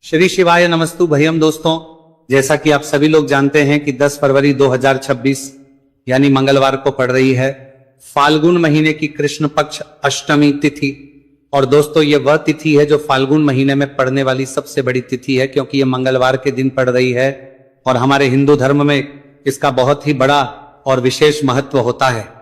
श्री शिवाय नमस्तु भयम दोस्तों, जैसा कि आप सभी लोग जानते हैं कि 10 फरवरी 2026 यानी मंगलवार को पड़ रही है फाल्गुन महीने की कृष्ण पक्ष अष्टमी तिथि। और दोस्तों ये वह तिथि है जो फाल्गुन महीने में पड़ने वाली सबसे बड़ी तिथि है, क्योंकि ये मंगलवार के दिन पड़ रही है और हमारे हिंदू धर्म में इसका बहुत ही बड़ा और विशेष महत्व होता है।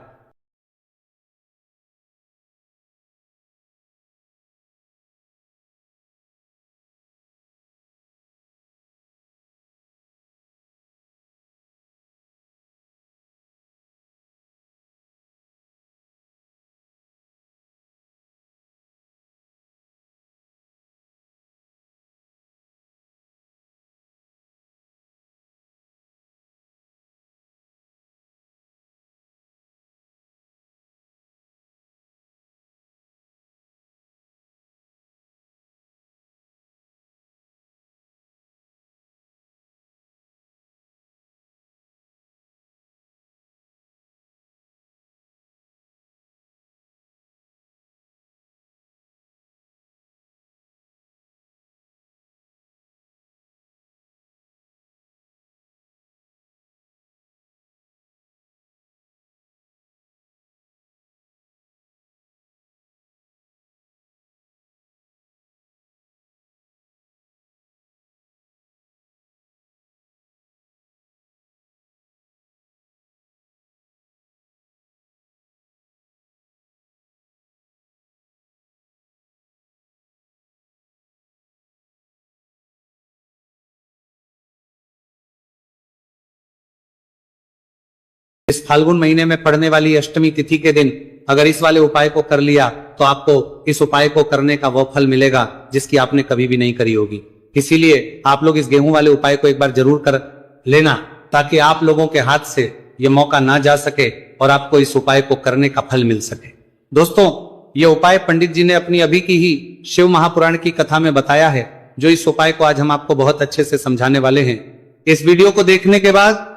इस फाल्गुन महीने में पड़ने वाली अष्टमी तिथि के दिन अगर इस वाले उपाय को कर लिया तो आपको इस उपाय को करने का वो फल मिलेगा जिसकी आपने कभी भी नहीं करी होगी। इसीलिए आप लोग इस गेहूं वाले उपाय को एक बार जरूर कर लेना, ताकि आप लोगों के हाथ से ये मौका ना जा सके और आपको इस उपाय को करने का फल मिल सके। दोस्तों ये उपाय पंडित जी ने अपनी अभी की ही शिव महापुराण की कथा में बताया है, जो इस उपाय को आज हम आपको बहुत अच्छे से समझाने वाले हैं। इस वीडियो को देखने के बाद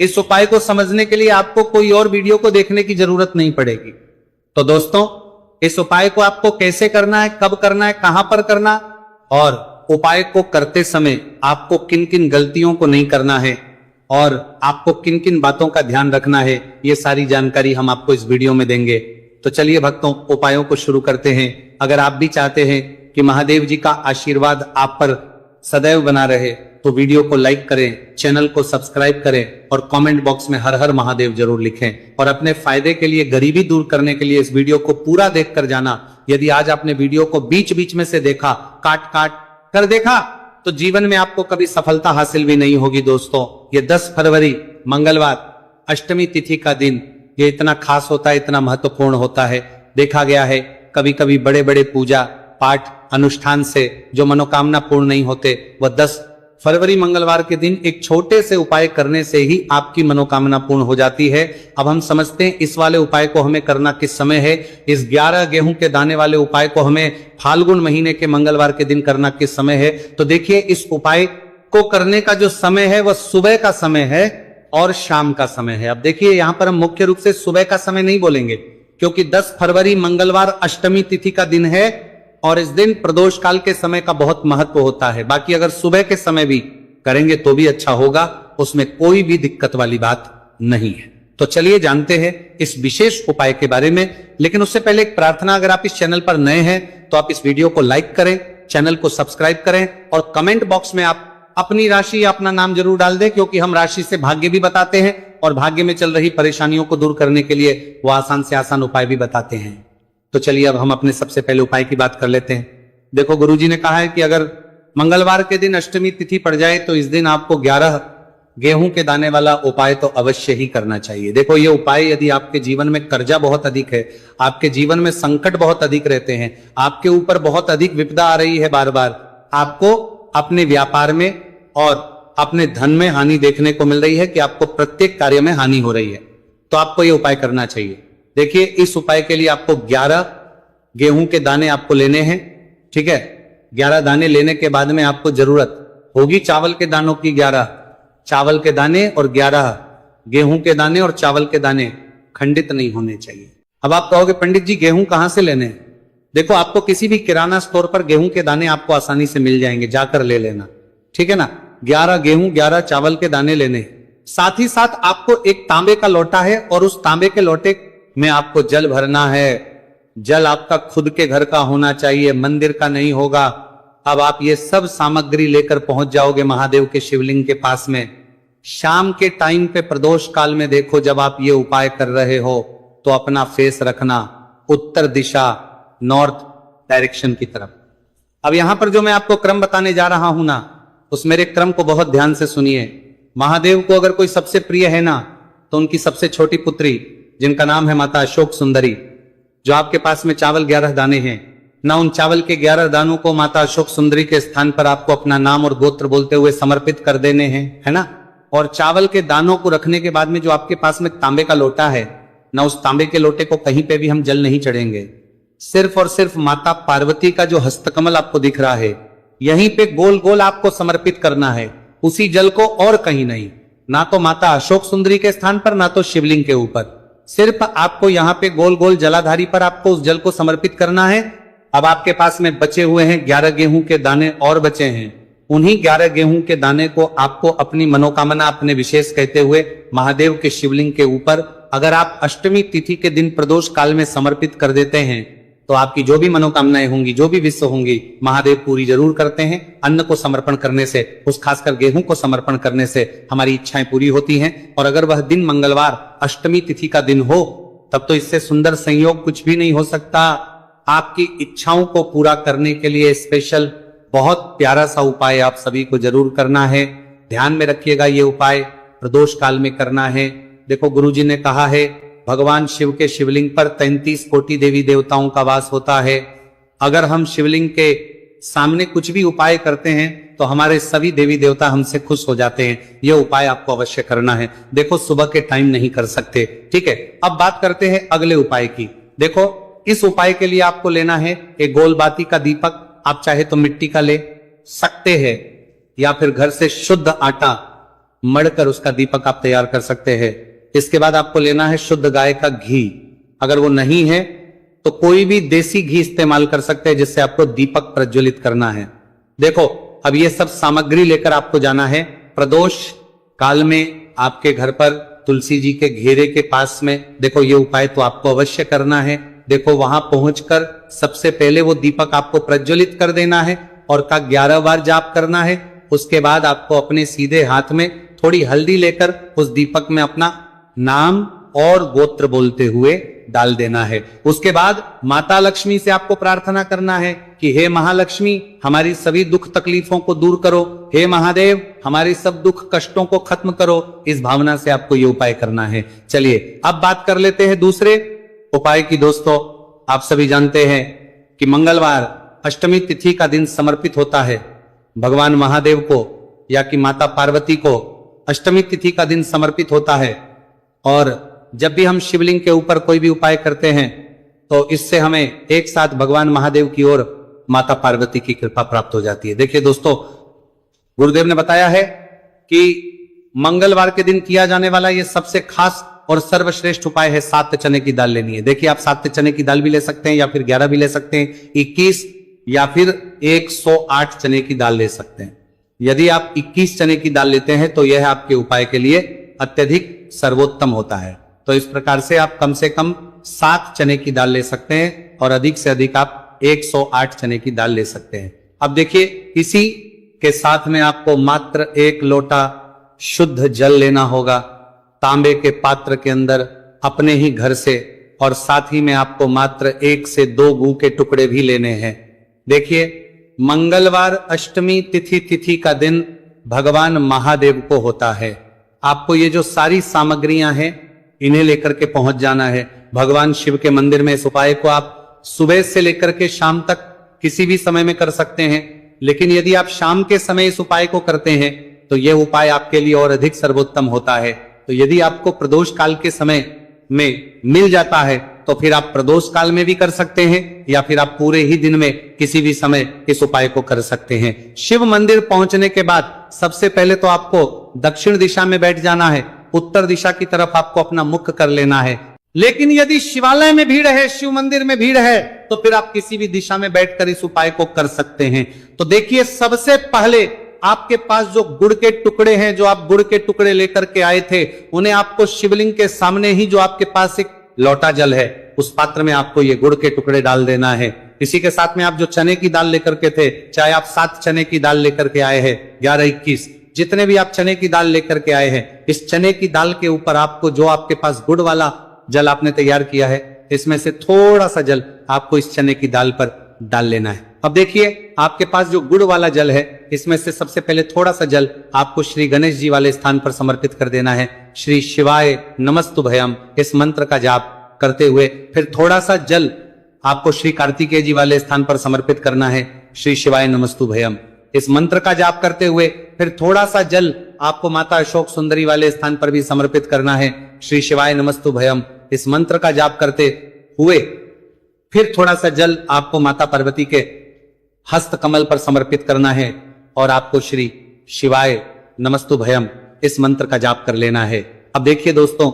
इस उपाय को समझने के लिए आपको कोई और वीडियो को देखने की जरूरत नहीं पड़ेगी। तो दोस्तों इस उपाय को आपको कैसे करना है, कब करना है, कहां पर करना, और उपाय को करते समय आपको किन किन गलतियों को नहीं करना है और आपको किन किन बातों का ध्यान रखना है, ये सारी जानकारी हम आपको इस वीडियो में देंगे। तो चलिए भक्तों उपायों को शुरू करते हैं। अगर आप भी चाहते हैं कि महादेव जी का आशीर्वाद आप पर सदैव बना रहे तो वीडियो को लाइक करें, चैनल को सब्सक्राइब करें और कमेंट बॉक्स में हर हर महादेव जरूर लिखें। और अपने फायदे के लिए, गरीबी दूर करने के लिए इस वीडियो को पूरा देख कर जाना। यदि आज आपने वीडियो को बीच बीच में से देखा, काट काट कर देखा, तो जीवन में आपको कभी सफलता हासिल भी नहीं होगी। दोस्तों ये 10 फरवरी मंगलवार अष्टमी तिथि का दिन ये इतना खास होता है, इतना महत्वपूर्ण होता है। देखा गया है कभी कभी बड़े बड़े पूजा पाठ अनुष्ठान से जो मनोकामना पूर्ण नहीं होते, वह 10 फरवरी मंगलवार के दिन एक छोटे से उपाय करने से ही आपकी मनोकामना पूर्ण हो जाती है। अब हम समझते हैं इस वाले उपाय को हमें करना किस समय है। इस 11 गेहूं के दाने वाले उपाय को हमें फाल्गुन महीने के मंगलवार के दिन करना किस समय है। तो देखिए इस उपाय को करने का जो समय है वह सुबह का समय है और शाम का समय है। अब देखिए यहां पर हम मुख्य रूप से सुबह का समय नहीं बोलेंगे, क्योंकि 10 फरवरी मंगलवार अष्टमी तिथि का दिन है और इस दिन प्रदोष काल के समय का बहुत महत्व होता है। बाकी अगर सुबह के समय भी करेंगे तो भी अच्छा होगा, उसमें कोई भी दिक्कत वाली बात नहीं है। तो चलिए जानते हैं इस विशेष उपाय के बारे में। लेकिन उससे पहले एक प्रार्थना, अगर आप इस चैनल पर नए हैं तो आप इस वीडियो को लाइक करें, चैनल को सब्सक्राइब करें और कमेंट बॉक्स में आप अपनी राशि या अपना नाम जरूर डाल दें, क्योंकि हम राशि से भाग्य भी बताते हैं और भाग्य में चल रही परेशानियों को दूर करने के लिए वो आसान से आसान उपाय भी बताते हैं। तो चलिए अब हम अपने सबसे पहले उपाय की बात कर लेते हैं। देखो गुरुजी ने कहा है कि अगर मंगलवार के दिन अष्टमी तिथि पड़ जाए तो इस दिन आपको 11 गेहूं के दाने वाला उपाय तो अवश्य ही करना चाहिए। देखो ये उपाय, यदि आपके जीवन में कर्जा बहुत अधिक है, आपके जीवन में संकट बहुत अधिक रहते हैं, आपके ऊपर बहुत अधिक विपदा आ रही है, बार बार आपको अपने व्यापार में और अपने धन में हानि देखने को मिल रही है कि आपको प्रत्येक कार्य में हानि हो रही है, तो आपको ये उपाय करना चाहिए। देखिए इस उपाय के लिए आपको 11 गेहूं के दाने आपको लेने हैं, ठीक है। 11 दाने लेने के बाद में आपको जरूरत होगी चावल के दानों की। 11 चावल के दाने और 11 गेहूं के दाने, और चावल के दाने खंडित नहीं होने चाहिए। अब आप कहोगे पंडित जी गेहूं कहां से लेने हैं? देखो आपको किसी भी किराना स्टोर पर गेहूं के दाने आपको आसानी से मिल जाएंगे, जाकर ले लेना, ठीक है ना। 11 गेहूं 11 चावल के दाने लेने। साथ ही साथ आपको एक तांबे का लोटा है और उस तांबे के लोटे में आपको जल भरना है। जल आपका खुद के घर का होना चाहिए, मंदिर का नहीं होगा। अब आप ये सब सामग्री लेकर पहुंच जाओगे महादेव के शिवलिंग के पास में। शाम के टाइम पे प्रदोष काल में देखो, जब आप ये उपाय कर रहे हो तो अपना फेस रखना उत्तर दिशा, नॉर्थ डायरेक्शन की तरफ। अब यहां पर जो मैं आपको क्रम बताने जा रहा हूं ना, उस मेरे क्रम को बहुत ध्यान से सुनिए। महादेव को अगर कोई सबसे प्रिय है ना, तो उनकी सबसे छोटी पुत्री जिनका नाम है माता अशोक सुंदरी, जो आपके पास में चावल 11 दाने हैं ना, उन चावल के 11 दानों को माता अशोक सुंदरी के स्थान पर आपको अपना नाम और गोत्र बोलते हुए समर्पित कर देने हैं, है ना। और चावल के दानों को रखने के बाद में जो आपके पास में तांबे का लोटा है ना, उस तांबे के लोटे को कहीं पे भी हम जल नहीं चढ़ेंगे। सिर्फ और सिर्फ माता पार्वती का जो हस्तकमल आपको दिख रहा है, यहीं पे गोल गोल आपको समर्पित करना है, उसी जल को, और कहीं नहीं। ना तो माता अशोक सुंदरी के स्थान पर, ना तो शिवलिंग के ऊपर। सिर्फ आपको यहाँ पे गोल गोल जलाधारी पर आपको उस जल को समर्पित करना है। अब आपके पास में बचे हुए हैं 11 गेहूं के दाने और बचे हैं। उन्हीं 11 गेहूं के दाने को आपको अपनी मनोकामना, अपने विशेष कहते हुए महादेव के शिवलिंग के ऊपर, अगर आप अष्टमी तिथि के दिन प्रदोष काल में समर्पित कर देते हैं, तो आपकी जो भी मनोकामनाएं होंगी, जो भी विश्व होंगी, महादेव पूरी जरूर करते हैं। अन्न को समर्पण करने से, उस खासकर गेहूं को समर्पण करने से हमारी इच्छाएं पूरी होती हैं। और अगर वह दिन मंगलवार अष्टमी तिथि का दिन हो, तब तो इससे सुंदर संयोग कुछ भी नहीं हो सकता। आपकी इच्छाओं को पूरा करने के लिए स्पेशल बहुत प्यारा सा उपाय आप सभी को जरूर करना है। ध्यान में रखिएगा, ये उपाय प्रदोष काल में करना है। देखो गुरुजी ने कहा है, भगवान शिव के शिवलिंग पर 33 कोटि देवी देवताओं का वास होता है। अगर हम शिवलिंग के सामने कुछ भी उपाय करते हैं तो हमारे सभी देवी देवता हमसे खुश हो जाते हैं। यह उपाय आपको अवश्य करना है। देखो सुबह के टाइम नहीं कर सकते, ठीक है। अब बात करते हैं अगले उपाय की। देखो इस उपाय के लिए आपको लेना है एक गोल बाती का दीपक। आप चाहे तो मिट्टी का ले सकते हैं, या फिर घर से शुद्ध आटा मढ़कर उसका दीपक आप तैयार कर सकते हैं। इसके बाद आपको लेना है शुद्ध गाय का घी। अगर वो नहीं है तो कोई भी देसी घी इस्तेमाल कर सकते हैं, जिससे आपको दीपक प्रज्वलित करना है। देखो अब ये सब सामग्री लेकर आपको जाना है प्रदोष काल में आपके घर पर तुलसी जी के घेरे के पास में। देखो ये उपाय तो आपको अवश्य करना है। देखो वहां पहुंचकर सबसे पहले वो दीपक आपको प्रज्वलित कर देना है और का 11 बार जाप करना है। उसके बाद आपको अपने सीधे हाथ में थोड़ी हल्दी लेकर उस दीपक में अपना नाम और गोत्र बोलते हुए डाल देना है। उसके बाद माता लक्ष्मी से आपको प्रार्थना करना है कि हे महालक्ष्मी, हमारी सभी दुख तकलीफों को दूर करो। हे महादेव, हमारे सब दुख कष्टों को खत्म करो। इस भावना से आपको ये उपाय करना है। चलिए अब बात कर लेते हैं दूसरे उपाय की। दोस्तों आप सभी जानते हैं कि मंगलवार अष्टमी तिथि का दिन समर्पित होता है भगवान महादेव को, या कि माता पार्वती को अष्टमी तिथि का दिन समर्पित होता है। और जब भी हम शिवलिंग के ऊपर कोई भी उपाय करते हैं तो इससे हमें एक साथ भगवान महादेव की ओर माता पार्वती की कृपा प्राप्त हो जाती है। देखिए दोस्तों, गुरुदेव ने बताया है कि मंगलवार के दिन किया जाने वाला यह सबसे खास और सर्वश्रेष्ठ उपाय है, 7 चने की दाल लेनी है। देखिए आप 7 चने की दाल भी ले सकते हैं, या फिर 11 भी ले सकते हैं, 21 या फिर 108 चने की दाल ले सकते हैं। यदि आप 21 चने की दाल लेते हैं तो यह आपके उपाय के लिए अत्यधिक सर्वोत्तम होता है। तो इस प्रकार से आप कम से कम 7 चने की दाल ले सकते हैं और अधिक से अधिक आप 108 चने की दाल ले सकते हैं। अब देखिए इसी के साथ में आपको मात्र 1 लोटा शुद्ध जल लेना होगा तांबे के पात्र के अंदर अपने ही घर से, और साथ ही में आपको मात्र 1 से 2 गू के टुकड़े भी लेने हैं। देखिए मंगलवार अष्टमी तिथि का दिन भगवान महादेव को होता है। आपको ये जो सारी सामग्रियां हैं इन्हें लेकर के पहुंच जाना है भगवान शिव के मंदिर में। इस उपाय को आप सुबह से लेकर के शाम तक किसी भी समय में कर सकते हैं, लेकिन यदि आप शाम के समय इस उपाय को करते हैं तो यह उपाय आपके लिए और अधिक सर्वोत्तम होता है। तो यदि आपको प्रदोष काल के समय में मिल जाता है तो फिर आप प्रदोष काल में भी कर सकते हैं, या फिर आप पूरे ही दिन में किसी भी समय इस उपाय को कर सकते हैं। शिव मंदिर पहुंचने के बाद सबसे पहले तो आपको दक्षिण दिशा में बैठ जाना है। उत्तर दिशा की तरफ आपको अपना मुख कर लेना है। लेकिन यदि शिवालय में भीड़ है, शिव मंदिर में भीड़ है, तो फिर आप किसी भी दिशा में बैठकर इस उपाय को कर सकते हैं। तो देखिए, सबसे पहले आपके पास जो गुड़ के टुकड़े हैं, जो आप गुड़ के टुकड़े लेकर के आए थे, उन्हें आपको शिवलिंग के सामने ही जो आपके पास एक लोटा जल है, उस पात्र में आपको ये गुड़ के टुकड़े डाल देना है। इसी के साथ में आप जो चने की दाल लेकर के थे, चाहे आप 7 चने की दाल लेकर के आए हैं, 11, 21, जितने भी आप चने की दाल लेकर के आए हैं, इस चने की दाल के ऊपर आपको जो आपके पास गुड़ वाला जल आपने तैयार किया है, इसमें से थोड़ा सा जल आपको इस चने की दाल पर डाल लेना है। अब देखिए, आपके पास जो गुड़ वाला जल है, इसमें से सबसे पहले थोड़ा सा जल आपको श्री गणेश जी वाले स्थान पर समर्पित कर देना है। श्री शिवाय नमस्तुभयम इस मंत्र का जाप करते हुए फिर थोड़ा सा जल आपको श्री कार्तिकेय जी वाले स्थान पर समर्पित करना है। श्री शिवाय नमस्तुभयम इस मंत्र का जाप करते हुए फिर थोड़ा सा जल आपको माता अशोक सुंदरी वाले स्थान पर भी समर्पित करना है। श्री शिवाय नमस्तुभयम इस मंत्र का जाप करते हुए फिर थोड़ा सा जल आपको माता पार्वती के हस्त कमल पर समर्पित करना है और आपको श्री शिवाय नमस्तुभयम इस मंत्र का जाप कर लेना है। अब देखिए दोस्तों,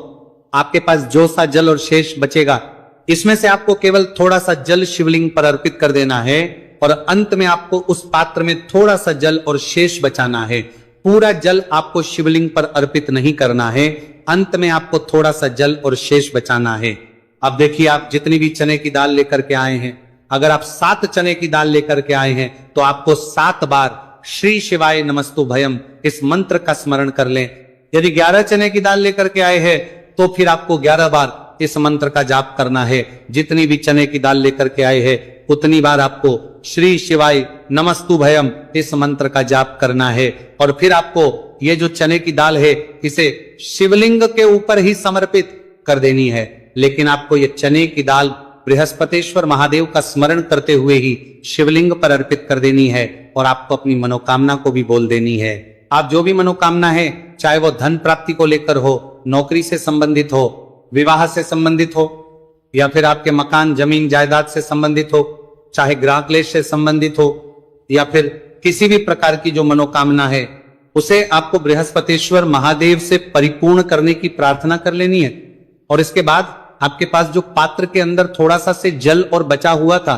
आपके पास जो सा जल और शेष बचेगा, इसमें से आपको केवल थोड़ा सा जल शिवलिंग पर अर्पित कर देना है और अंत में आपको उस पात्र में थोड़ा सा जल और शेष बचाना है। पूरा जल आपको शिवलिंग पर अर्पित नहीं करना है, अंत में आपको थोड़ा सा जल और शेष बचाना है। अब देखिए, आप जितनी भी चने की दाल लेकर के आए हैं, अगर आप 7 चने की दाल लेकर के आए हैं, तो आपको 7 बार श्री शिवाय नमस्तुभयम इस मंत्र का स्मरण कर लें। यदि 11 चने की दाल लेकर के आए हैं, तो फिर आपको 11 बार इस मंत्र का जाप करना है। जितनी भी चने की दाल लेकर के आए हैं, उतनी बार आपको श्री शिवाय नमस्तुभयम इस मंत्र का जाप करना है। और फिर आपको ये जो चने की दाल है, इसे शिवलिंग के ऊपर ही समर्पित कर देनी है। लेकिन आपको ये चने की दाल बृहस्पतिश्वर महादेव का स्मरण करते हुए ही शिवलिंग पर अर्पित कर देनी है और आपको अपनी मनोकामना को भी बोल देनी है। आप जो भी मनोकामना है, चाहे वो धन प्राप्ति को लेकर हो, नौकरी से संबंधित हो, विवाह से संबंधित हो, या फिर आपके मकान जमीन जायदाद से संबंधित हो, चाहे ग्रह क्लेश से संबंधित हो, या फिर किसी भी प्रकार की जो मनोकामना है, उसे आपको बृहस्पतिश्वर महादेव से परिपूर्ण करने की प्रार्थना कर लेनी है। और इसके बाद आपके पास जो पात्र के अंदर थोड़ा सा से जल और बचा हुआ था,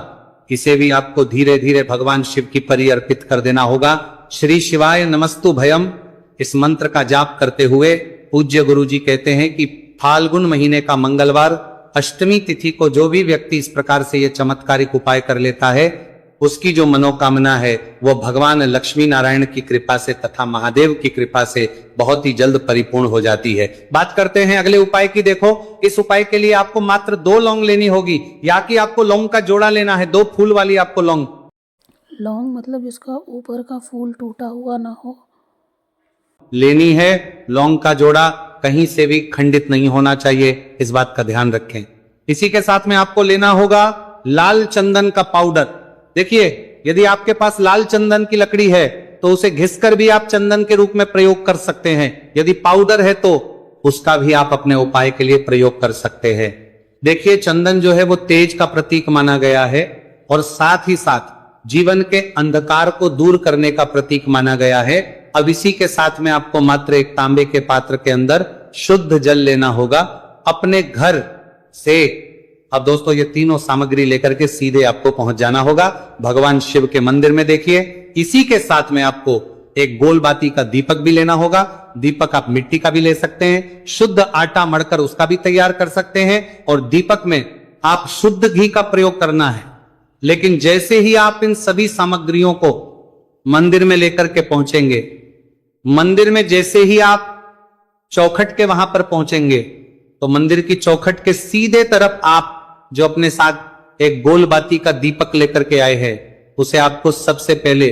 इसे भी आपको धीरे धीरे भगवान शिव की परी अर्पित कर देना होगा। श्री शिवाय नमस्तुभयम इस मंत्र का जाप करते हुए पूज्य गुरु जी कहते हैं कि फाल्गुन महीने का मंगलवार अष्टमी तिथि को जो भी व्यक्ति इस प्रकार से ये चमत्कारिक उपाय कर लेता है, उसकी जो मनोकामना है वो भगवान लक्ष्मी नारायण की कृपा से तथा महादेव की कृपा से बहुत ही जल्द परिपूर्ण हो जाती है। बात करते हैं अगले उपाय की। देखो, इस उपाय के लिए आपको मात्र 2 लौंग लेनी होगी, या कि आपको लौंग का जोड़ा लेना है। 2 फूल वाली आपको लौंग मतलब जिसका ऊपर का फूल टूटा हुआ ना हो लेनी है। लौंग का जोड़ा कहीं से भी खंडित नहीं होना चाहिए, इस बात का ध्यान रखें। इसी के साथ में आपको लेना होगा लाल चंदन का पाउडर। देखिए, यदि आपके पास लाल चंदन की लकड़ी है तो उसे घिसकर भी आप चंदन के रूप में प्रयोग कर सकते हैं। यदि पाउडर है तो उसका भी आप अपने उपाय के लिए प्रयोग कर सकते हैं। देखिए, चंदन जो है वो तेज का प्रतीक माना गया है और साथ ही साथ जीवन के अंधकार को दूर करने का प्रतीक माना गया है। अब इसी के साथ में आपको मात्र एक तांबे के पात्र के अंदर शुद्ध जल लेना होगा अपने घर से। अब दोस्तों, ये तीनों सामग्री लेकर के सीधे आपको पहुंच जाना होगा भगवान शिव के मंदिर में। देखिए, इसी के साथ में आपको एक गोल बाती का दीपक भी लेना होगा। दीपक आप मिट्टी का भी ले सकते हैं, शुद्ध आटा मढ़कर उसका भी तैयार कर सकते हैं, और दीपक में आप शुद्ध घी का प्रयोग करना है। लेकिन जैसे ही आप इन सभी सामग्रियों को मंदिर में लेकर के पहुंचेंगे, मंदिर में जैसे ही आप चौखट के वहां पर पहुंचेंगे, तो मंदिर की चौखट के सीधे तरफ आप जो अपने साथ एक गोल बाती का दीपक लेकर के आए हैं, उसे आपको सबसे पहले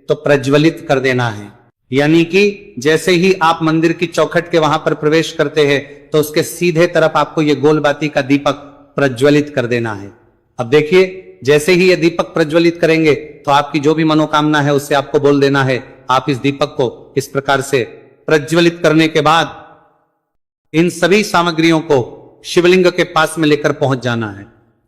तो प्रज्वलित कर देना है। यानी कि जैसे ही आप मंदिर की चौखट के वहां पर प्रवेश करते हैं, तो उसके सीधे तरफ आपको ये गोल बाती का दीपक प्रज्वलित कर देना है। अब देखिए, जैसे ही ये दीपक प्रज्वलित करेंगे, तो आपकी जो भी मनोकामना है उससे आपको बोल देना है। आप इस दीपक को इस प्रकार से प्रज्वलित करने के बाद इन सभी सामग्रियों को शिवलिंग के पास में लेकर पहुंच जाना है।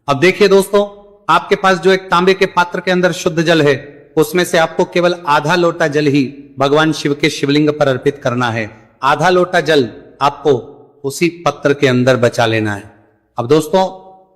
अब देखिए दोस्तों, आपके पास जो एक तांबे के पात्र के अंदर शुद्ध जल है, उसमें से आपको केवल आधा लोटा जल ही भगवान शिव के शिवलिंग पर अर्पित करना है। आधा लोटा जल आपको उसी पत्र के अंदर बचा लेना है। अब दोस्तों,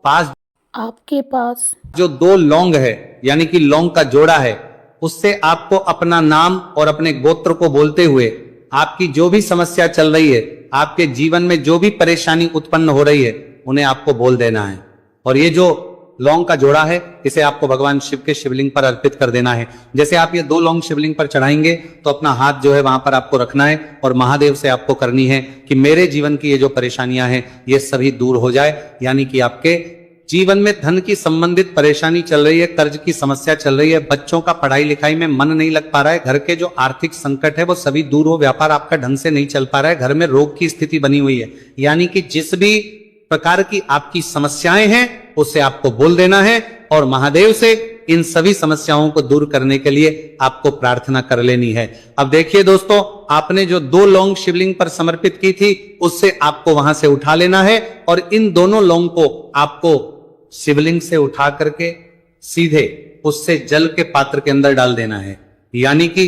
पास आपके पास जो 2 लौंग है यानी कि लौंग का जोड़ा है, उससे आपको अपना नाम और अपने गोत्र को बोलते हुए आपकी जो भी समस्या चल रही है, आपके जीवन में जो भी परेशानी उत्पन्न हो रही है, उन्हें आपको बोल देना है। और ये जो लौंग का जोड़ा है, इसे आपको भगवान शिव के शिवलिंग पर अर्पित कर देना है। जैसे आप ये 2 लौंग शिवलिंग पर चढ़ाएंगे तो अपना हाथ जो है वहां पर आपको रखना है और महादेव से आपको करनी है कि मेरे जीवन की ये जो परेशानियां हैं, ये सभी दूर हो जाए। यानी कि आपके जीवन में धन की संबंधित परेशानी चल रही है, कर्ज की समस्या चल रही है, बच्चों का पढ़ाई लिखाई में मन नहीं लग पा रहा है, घर के जो आर्थिक संकट है वो सभी दूर हो, व्यापार आपका ढंग से नहीं चल पा रहा है, घर में रोग की स्थिति बनी हुई है, यानी कि जिस भी प्रकार की आपकी समस्याएं हैं उसे आपको बोल देना है और महादेव से इन सभी समस्याओं को दूर करने के लिए आपको प्रार्थना कर लेनी है। अब देखिए दोस्तों, आपने जो 2 लौंग शिवलिंग पर समर्पित की थी, उससे आपको वहां से उठा लेना है और इन दोनों लौंग को आपको शिवलिंग से उठा करके सीधे उससे जल के पात्र के अंदर डाल देना है। यानी कि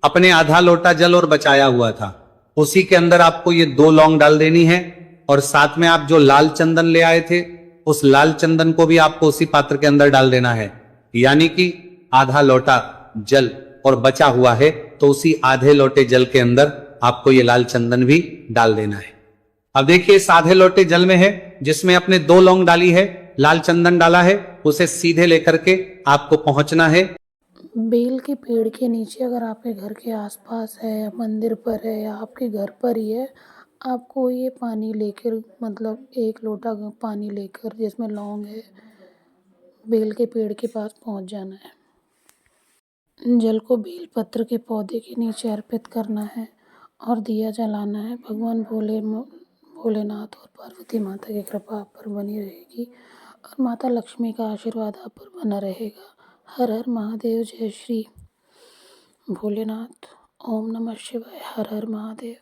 अपने आधा लोटा जल और बचाया हुआ था, उसी के अंदर आपको ये 2 लौंग डाल देनी है और साथ में आप जो लाल चंदन ले आए थे, उस लाल चंदन को भी आपको उसी पात्र के अंदर डाल देना है। यानी कि आधा लोटा जल और बचा हुआ है, तो उसी आधे लोटे जल के अंदर आपको ये लाल चंदन भी डाल देना है। अब देखिए, इस आधे लोटे जल में है जिसमें अपने 2 लौंग डाली है, लाल चंदन डाला है, उसे सीधे लेकर के आपको पहुंचना है बेल के पेड़ के नीचे। अगर आपके घर के आसपास है या मंदिर पर है या आपके घर पर ही है, आपको ये पानी लेकर, मतलब 1 लोटा पानी लेकर जिसमें लौंग है, बेल के पेड़ के पास पहुंच जाना है। जल को बेल पत्र के पौधे के नीचे अर्पित करना है और दिया जलाना है। भगवान भोलेनाथ और पार्वती माता की कृपा आप पर बनी रहेगी और माता लक्ष्मी का आशीर्वाद आप पर बना रहेगा। हर हर महादेव, जय श्री भोलेनाथ। ओम नमः शिवाय। हर हर महादेव।